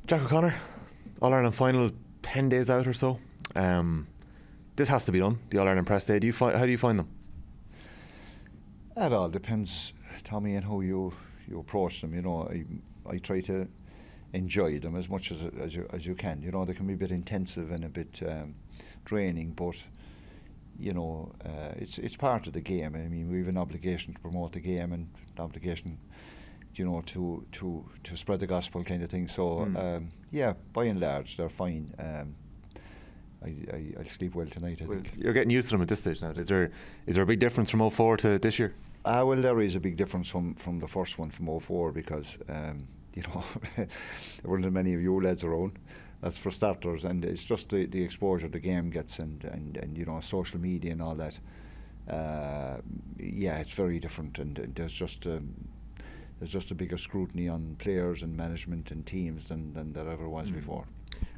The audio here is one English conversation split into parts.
Jack O'Connor, All-Ireland final 10 days out or so. This has to be done, the All-Ireland press day. How do you find them? It all depends, Tommy, on how you approach them. I try to enjoy them as much as you can. They can be a bit intensive and a bit draining, but it's part of the game. I mean, we have an obligation to promote the game and an obligation, to spread the gospel kind of thing. So by and large, they're fine. I'll sleep well tonight, I think. You're getting used to them at this stage now. Is there a big difference from 04 to this year? Well, there is a big difference from the first one, from 04, because there weren't many of you lads around. That's for starters, and it's just the exposure the game gets, and social media and all that. It's very different, and there's just a bigger scrutiny on players and management and teams than there ever was before.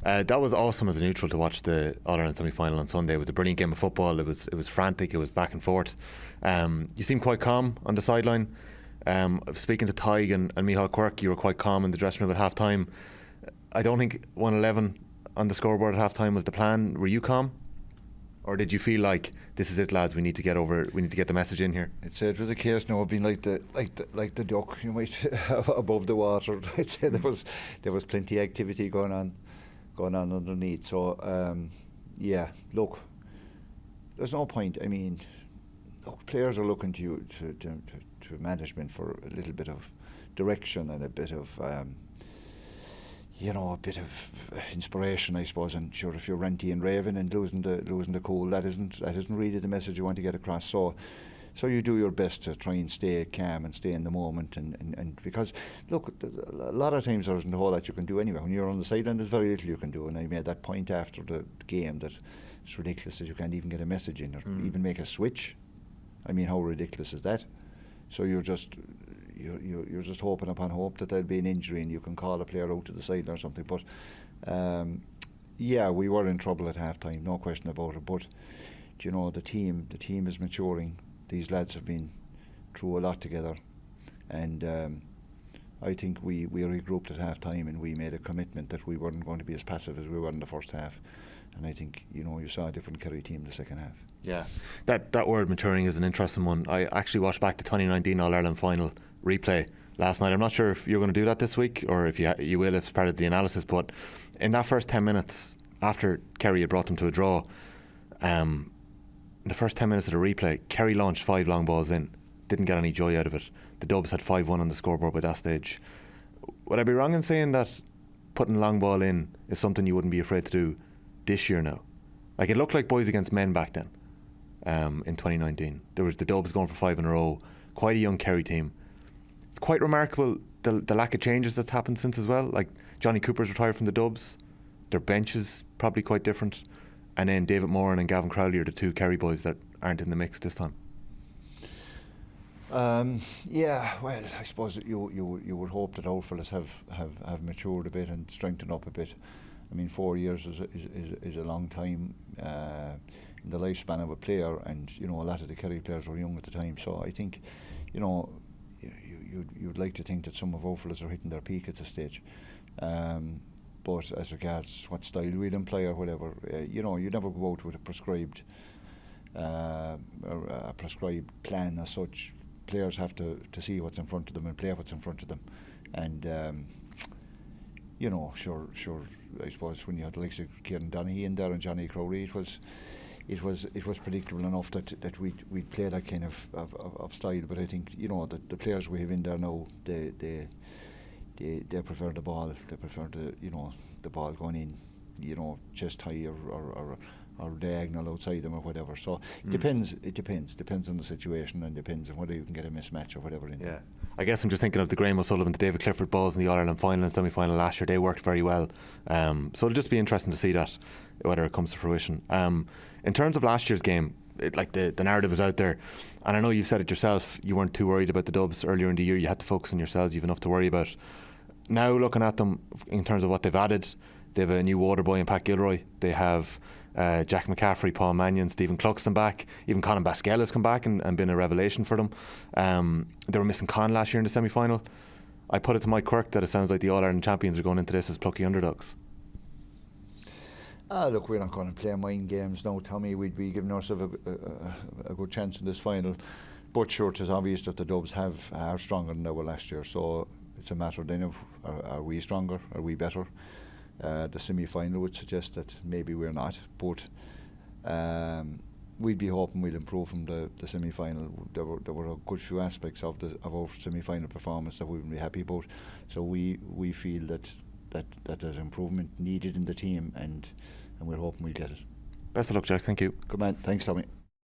That was awesome as a neutral to watch the All-Ireland semi-final on Sunday. It was a brilliant game of football. It was frantic. It was back and forth. You seemed quite calm on the sideline. Speaking to Tig and Micheál Quirke, you were quite calm in the dressing room at half-time. I don't think 1-11 on the scoreboard at half-time was the plan. Were you calm? Or did you feel like, this is it, lads, we need to get the message in here? I'd say it was a case now of being like the duck, you might, above the water. I'd say there was plenty of activity going on underneath. So look, there's no point. I mean, look, players are looking to you to management for a little bit of direction and a bit of inspiration, I suppose. And sure, if you're ranty and raving and losing the cool, that isn't really the message you want to get across. So you do your best to try and stay calm and stay in the moment, and because look, a lot of times there isn't a whole lot you can do anyway. When you're on the sideline, there's very little you can do. And I made that point after the game that it's ridiculous that you can't even get a message in or even make a switch. I mean, how ridiculous is that? So you're just hoping upon hope that there'll be an injury and you can call a player out to the sideline or something. But we were in trouble at half time, no question about it. But the team is maturing. These lads have been through a lot together, and I think we regrouped at half time and we made a commitment that we weren't going to be as passive as we were in the first half. And I think you saw a different Kerry team in the second half. Yeah, that word maturing is an interesting one. I actually watched back the 2019 All-Ireland final replay last night. I'm not sure if you're going to do that this week or if you will, if it's part of the analysis. But in that first 10 minutes after Kerry had brought them to a draw, in the first 10 minutes of the replay, Kerry launched 5 long balls in, didn't get any joy out of it. The Dubs had 5-1 on the scoreboard by that stage. Would I be wrong in saying that putting a long ball in is something you wouldn't be afraid to do this year now? Like, it looked like boys against men back then, in 2019. There was the Dubs going for 5 in a row, quite a young Kerry team. It's quite remarkable the lack of changes that's happened since as well. Like, Johnny Cooper's retired from the Dubs, their bench is probably quite different, and then David Moran and Gavin Crowley are the 2 Kerry boys that aren't in the mix this time. Well, I suppose you would hope that our fellas have matured a bit and strengthened up a bit. I mean, 4 years is a long time in the lifespan of a player, and a lot of the Kerry players were young at the time. So I think, you'd like to think that some of our fellas are hitting their peak at this stage. But as regards what style we'd employ or whatever, you never go out with a prescribed plan as such. Players have to see what's in front of them and play what's in front of them. And sure. I suppose when you had the likes of Kieran Donaghy in there and Johnny Crowley, it was predictable enough that we'd play that kind of style. But I think the players we have in there now, they prefer the ball. They prefer the ball going in, chest high or diagonal outside them or whatever. So it depends on the situation, and depends on whether you can get a mismatch or whatever in there. I guess I'm just thinking of the Graham O'Sullivan to David Clifford balls in the All-Ireland final and semi-final last year. They worked very well. So it'll just be interesting to see that, whether it comes to fruition. In terms of last year's game, the narrative is out there, and I know you've said it yourself, you weren't too worried about the Dubs earlier in the year. You had to focus on yourselves. You've enough to worry about. Now, looking at them in terms of what they've added, they have a new water boy in Pat Gilroy. They have Jack McCaffrey, Paul Mannion, Stephen Cluxton back. Even Colin Baskell has come back and been a revelation for them. They were missing Con last year in the semi-final. I put it to Mike Quirk that it sounds like the All-Ireland champions are going into this as plucky underdogs. Look, we're not going to play mind games now, Tommy. We'd be giving ourselves a good chance in this final. But sure, it's obvious that the Dubs are stronger than they were last year. So it's a matter then of are we stronger? Are we better? The semi-final would suggest that maybe we're not. But we'd be hoping we'll improve from the semi-final. There were a good few aspects of our semi-final performance that we would be happy about. So we feel that there's improvement needed in the team, and we're hoping we'll get it. Best of luck, Jack. Thank you. Good man. Thanks, Tommy.